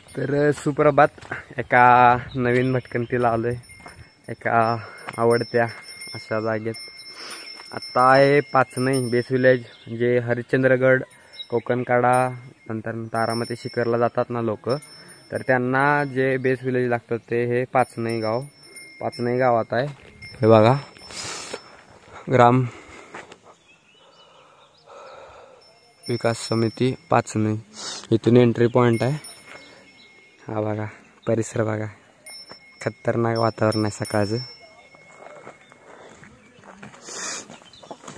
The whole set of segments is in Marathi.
तर सुप्रभात. एका नवीन भटकंतीला आलोय, एका आवडत्या अशा जागेत. आता आहे पाचनई बेस विलेज, जे हरिश्चंद्रगड, कोकणकाडा, नंतर तारामती शिखरला जातात ना लोक, तर त्यांना जे बेस विलेज लागतं ते हे पाचनई गाव. पाचनई गावात आहे हे बघा, ग्राम विकास समिती पाचनई. इथून एंट्री पॉइंट आहे. हा बघा परिसर बघा, खतरनाक वातावरण आहे सकाळचं.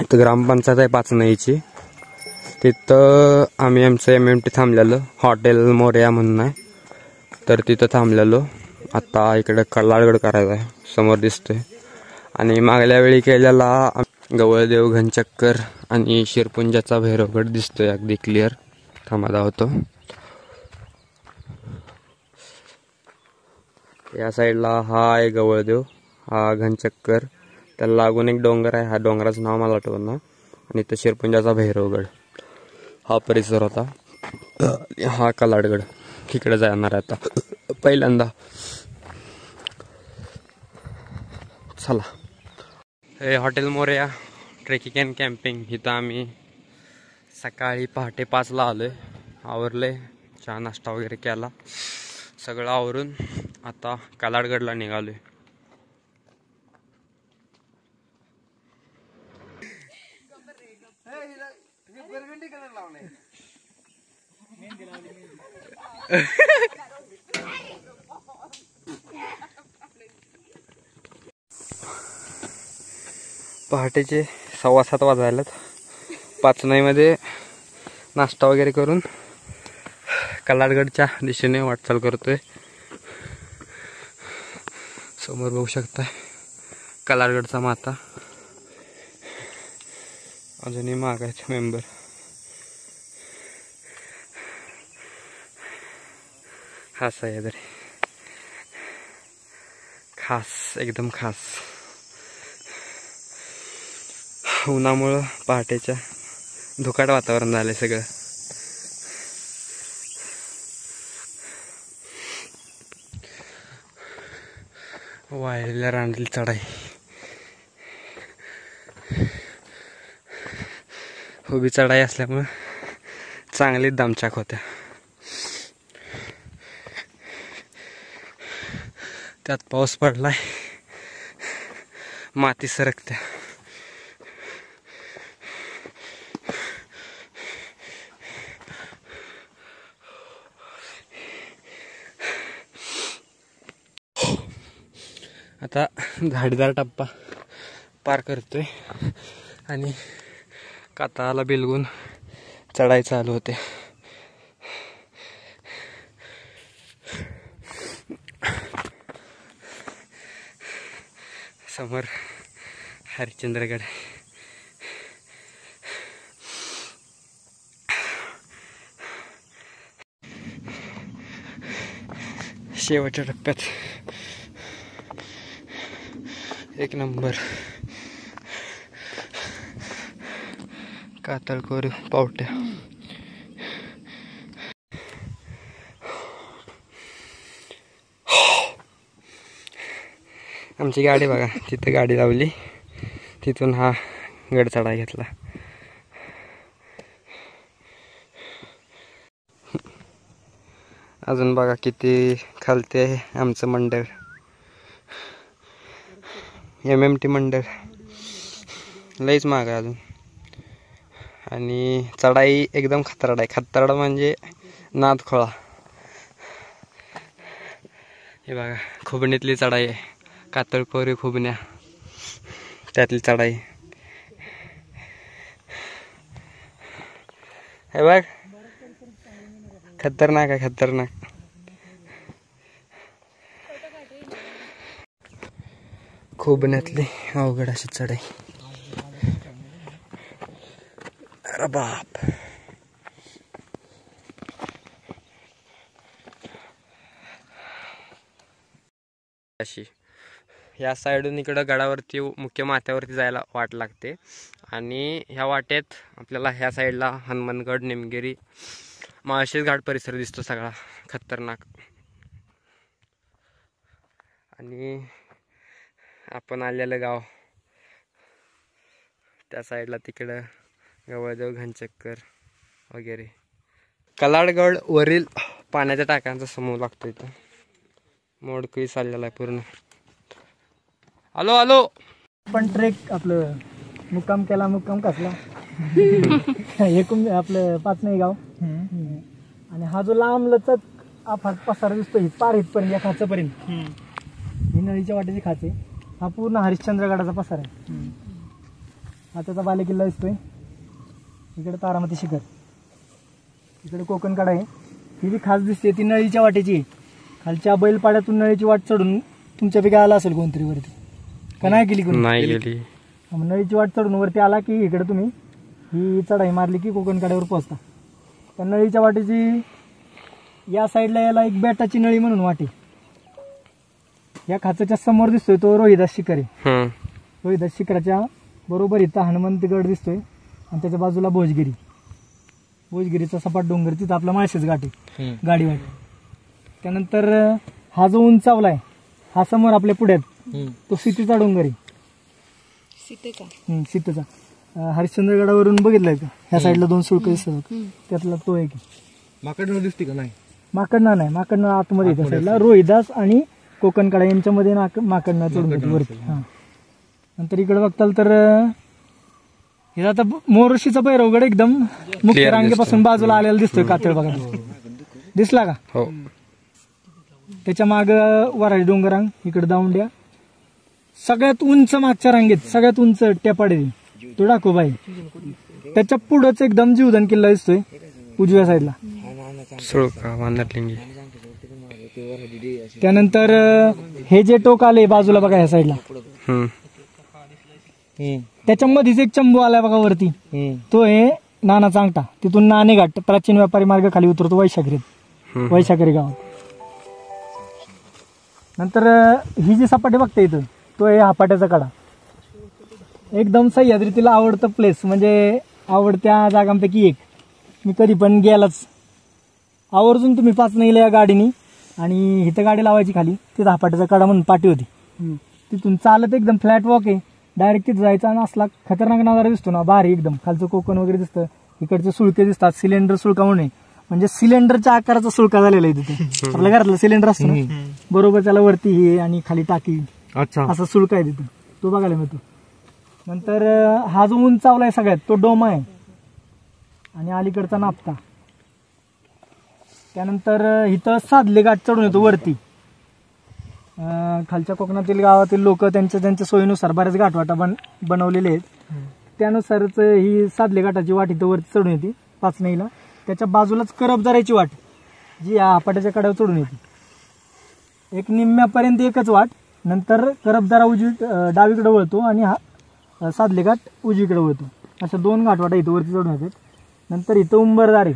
इथं ग्रामपंचायत आहे पाचनईची. तिथं आम्ही आमचं MMT थांबलेलो, हॉटेल मोरया म्हणून आहे, तर तिथं थांबलेलो. आता इकडे कल्लाळगड करायचा आहे, समोर दिसतोय. आणि मागल्या वेळी केलेला गवळदेव, घनचक्कर आणि शिरपुंजाचा भैरवगड दिसतोय अगदी क्लिअर. थांबा होतो या साईडला. हा आहे गवळदेव, हा घनचक्कर, त्याला लागून एक डोंगर आहे, हा डोंगराचं नाव मला आठवत ना. आणि इथं शिरपुंजाचा भैरवगड हा परिसर होता. हा कलाडगड तिकडे जाणार आहे आता पहिल्यांदा. चला, हे hotel Morya trekking and camping. इथं आम्ही सकाळी पहाटे 5ला आलोय. आवरले, चहा नाश्ता वगैरे केला, सगळं आवरून आता कलाडगडला निघालोय. पहाटेचे 7:15 वाजायलात. पाचनईमध्ये नाश्ता वगैरे करून कलाडगडच्या दिशेने वाटचाल करतोय. समोर बघू शकताय कलाडगडचा माता. अजूनही माग आहेत मेंबर. खास आहे तरी, खास, एकदम खास. उन्हामुळं पहाटेच्या धुकाट वातावरण झालंय सगळं. वाळलेल्या रांडील चढाई, उभी चढाई असल्यामुळं चांगलीच दमछाक होत्या. त्यात पाऊस पडलाय, माती सरकत्या. आता झाडीदार टप्पा पार करतोय आणि कातळाला बिलगून चढाई चालू होते. समोर हरिश्चंद्रगड. शेवटच्या टप्प्यात एक नंबर कातळकोर पावट्या. आमची गाडी बघा, तिथं गाडी लावली, तिथून हा गड चढाई घेतला. अजून बघा किती खालते आहे आमचं मंडळ, MMT मंडळ. लईच महाग आहे अजून. आणि चढाई एकदम खतराड आहे. खतराड म्हणजे नादखोळा. हे बघा खुबणीतली चढाई आहे, कातळकोरी खुबण्या, त्यातली चढाई. हे बघ खतरनाक आहे, खतरनाक. खुबण्यातली अवघड अशी चढाई. अरे बाप. अशी या साईडून इकडं गडावरती मुख्य माथ्यावरती जायला वाट लागते. आणि ह्या वाटेत आपल्याला ह्या साईडला हनुमानगड, निमगिरी माळशेज घाट परिसर दिसतो सगळा खतरनाक. आणि आपण आलेलं गाव त्या साईडला तिकडं गवळदेव घनचक्कर वगैरे. कलाडगड वरील पाण्याच्या टाक्यांचा समूह लागतो इथं. मोडकळी चाललेला आहे पूर्ण. आलो आलो. पण ट्रेक आपलं मुक्काम केला, मुक्काम कसला एकूण आपलं पाचनाई गाव. आणि हा जो लांब लचक आफाट पसारा दिसतोय पार इथपर्यंत या खाचापर्यंत, ही नळीच्या वाटेची खाचे, हा पूर्ण हरिश्चंद्रगडाचा पसारा आहे. हा त्याचा बालेकिल्ला दिसतोय. इकडे तारामती शिखर, इकडे कोकण कडा आहे. ही जी खास दिसते ती नळीच्या वाटेची आहे. खालच्या बैलपाड्यातून नळीची वाट चढून तुमच्यापैकी आला असेल कोणतरी वरती, का नाही केली कोणी? नाही गेली. नळीची वाट चढून वरती आला की इकडे तुम्ही ही चढाई मारली की कोकण कड्यावर पोहोचता. त्या नळीच्या वाटेची या साईडला याला एक बेटाची नळी म्हणून वाटे. या खाचाच्या समोर दिसतोय तो रोहिदास शिखर आहे. रोहिदास शिखराच्या बरोबर इथं हनुमंतगड दिसतोय आणि त्याच्या बाजूला भोजगिरी. भोजगिरीचा सपाट डोंगर, तिथं आपला माळशेज घाट आहे, गाडीवाट. त्यानंतर हा जो उंचावला आहे हा समोर आपल्या पुढ्यात तो सीतेचा डोंगर आहे. सीतेचा हरिश्चंद्रगडावरून बघितलाय का? ह्या साईडला दोन सुळक दिसतात, त्यातला तो एक. माकडनं दिसते का? नाही, माकडना नाही, माकडनं आतमध्ये त्या साईडला रोहिदास आणि कोकणकडा यांच्यामध्ये माकडना चढून वरती. हा, नंतर इकडे बघताल तर हे आता मोरशीचा भैरवगड एकदम मुख्य रांगेपासून बाजूला आलेला दिसतोय. कातळ बघा, दिसला का? हो. त्याच्या माग वराडी डोंगरांग, इकडे दावंड्या. सगळ्यात उंच मागच्या रांगेत सगळ्यात उंच टेपाडे तो डाकोबाई. त्याच्या पुढंच एकदम जीवधन किल्ला दिसतोय उजव्या साईडला, सुळका वानरलिंगी. त्यानंतर हे जे टोक आले बाजूला बघा ह्या साईडला, त्याच्यामध्येच एक चंबू आलाय बघा वरती, तो आहे नानाचा अंगठा. तिथून नाणेघाट प्राचीन व्यापारी मार्ग खाली उतरतो वैशाखरी गावात. नंतर ही जी सपाटी बघता इथं तो आहे हापाट्याचा कडा. एकदम सह्याद्रीतील आवडतं प्लेस, म्हणजे आवडत्या जागांपैकी एक. मी कधी पण गेलाच आवर्जून तुम्ही पाचनाईला या गाडीनी, आणि इथं गाडी लावायची खाली, तिथं हापाट्याचा कडा म्हणून पाटी होती. तिथून चालत एकदम फ्लॅट वॉक आहे, डायरेक्ट तिथं जायचं. आणि असला खतरनाक नजारा दिसतो ना, भारी एकदम. खालचं कोकण वगैरे दिसतं, इकडचे सुळके दिसतात. सिलेंडर सुळका म्हणून, म्हणजे सिलेंडरच्या आकाराचा सुळका झालेला आहे तिथे. आपल्या घरातलं सिलेंडर असतो ना, बरोबर त्याला वरती हे आणि खाली टाकी, असा सुळका आहे तिथं, तो बघायला मिळतो. नंतर हा जो उंचावला आहे सगळ्यात तो डोमा आहे, आणि अलीकडचा नापता. त्यानंतर इथं साधले घाट चढून येतो वरती. खालच्या कोकणातील गावातील लोक त्यांच्या सोयीनुसार बऱ्याच घाटवाटा बनवलेले आहेत. त्यानुसारच ही साधले घाटाची वाट इथं वरती चढून येते पाचनाईला. त्याच्या बाजूलाच करबदाऱ्याची वाट जी या हापाट्याच्या कड्यावर चढून येते. एक निम्म्यापर्यंत एकच वाट, नंतर करबदारा डावीकडे वळतो आणि हा साधले घाट उजवीकडे वळतो. अशा दोन घाटवाटा इथं वरती चढून येतात. नंतर इथं उंबरदार आहे,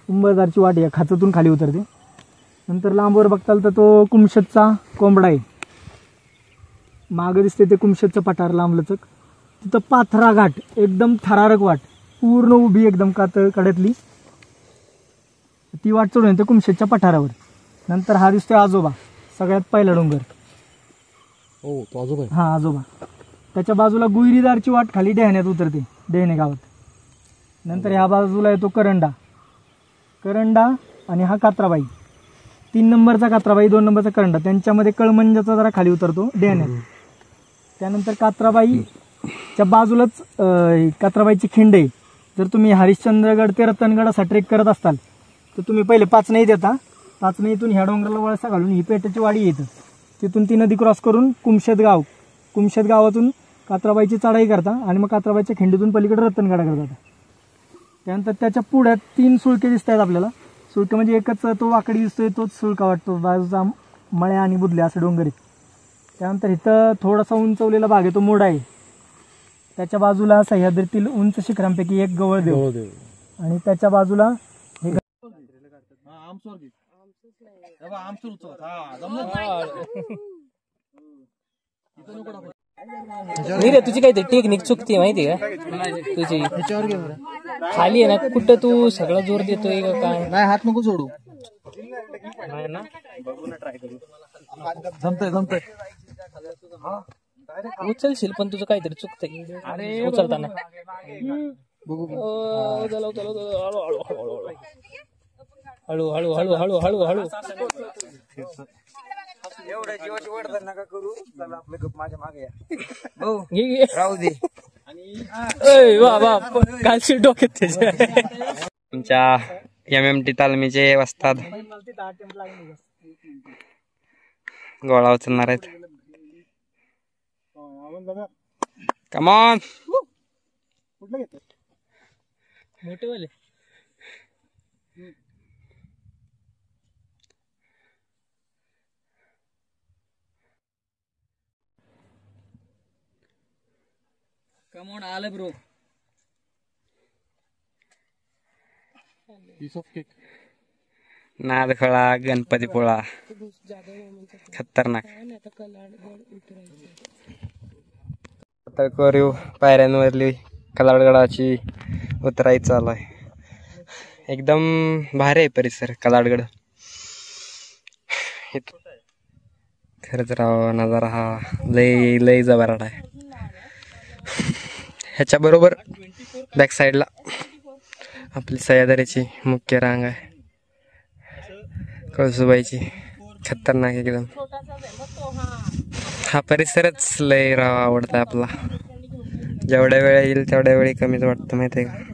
उंबरदारची वाट या खाचातून खाली उतरते. नंतर लांबवर बघताल तर तो कुमशतचा कोंबडा आहे. मागं दिसते ते कुमशतचं पठार लांबलचक. तिथं पाथरा घाट, एकदम थरारक वाट, पूर्ण उभी एकदम कड्यातली ती वाट चढून येते कुमशतच्या पठारावर. नंतर हा दिसतोय आजोबा, सगळ्यात पहिला डोंगर. हा आजोबा. त्याच्या बाजूला गुईरीदारची वाट खाली डेहण्यात उतरते, डेहणे गावात. नंतर ह्या बाजूला येतो करंडा आणि हा कात्राबाई. 3 नंबरचा कात्राबाई, 2 नंबरचा करंडा, त्यांच्यामध्ये कळमंजाचा जरा खाली उतरतो डेहण्यात. त्यानंतर कात्राबाईच्या बाजूलाच कात्राबाईची खिंड आहे. जर तुम्ही हरिश्चंद्रगड ते रतनगड असा ट्रेक करत असाल तर तुम्ही पहिले पाचनाईत येता. पाचनाईतून ह्या डोंगराला वळसा घालून ही पेटाची वाडी येतं. तिथून ती नदी क्रॉस करून कुमशत गावातून कात्राबाईची चढाई करता आणि मग कात्राबाईच्या खिंडीतून पलीकडे रतनगडाकडे जाता. त्यानंतर त्याच्या पुढ्यात 3 सुळके दिसत आहेत आपल्याला. सुळके म्हणजे एकच तो वाकडी दिसतोय तोच सुळका वाटतो, बाजूचा मळ्या आणि बुदले असं डोंगर आहेत. त्यानंतर इथं थोडासा उंचवलेला भाग आहे तो मोडा आहे. त्याच्या बाजूला सह्याद्रीतील उंच शिखरांपैकी एक गवळदेव, आणि त्याच्या बाजूला नाही रे, तुझी काहीतरी टेक्निक चुकते माहिती का तुझी. खाली आहे ना, कुठं तू सगळा जोर देतोय का काय? नाही, हात नको सोडू. नाही ना, जमतंय. उचलशील पण तुझं काहीतरी चुकतंय. अरे उचलताना बघू. हळू हळू हळू हळू हळू हळू. एवढ्या जीवाची वडधर नका करू. चला आपलं गप माझ्या मागे या. घे घे. राहू दे. वा वा, कालशी डोक्यात त्याच्या. तुमच्या MMT तालमीचे वस्ताद गोळा उचलणार आहेत. कमॉन. मोठेवाले कमॉन आलं ब्रो. Piece of cake. नादखळा गणपतीपुळा खतरनाक. कोरीव पायऱ्यांवरली कलाडगडाची उतराई चालू आहे. एकदम भारी आहे परिसर कलाडगड. खरंच राव, नजारा हा लय लय जबराट आहे. ह्याच्या बरोबर बॅक साईडला आपली सह्याद्रीची मुख्य रांग आहे, कळसुबाईची. खतरनाक एकदम. हा परिसरच लय राव आवडता आपला. जेवढ्या वेळ येईल तेवढ्या वेळी कमीच वाटतं माहिती आहे का.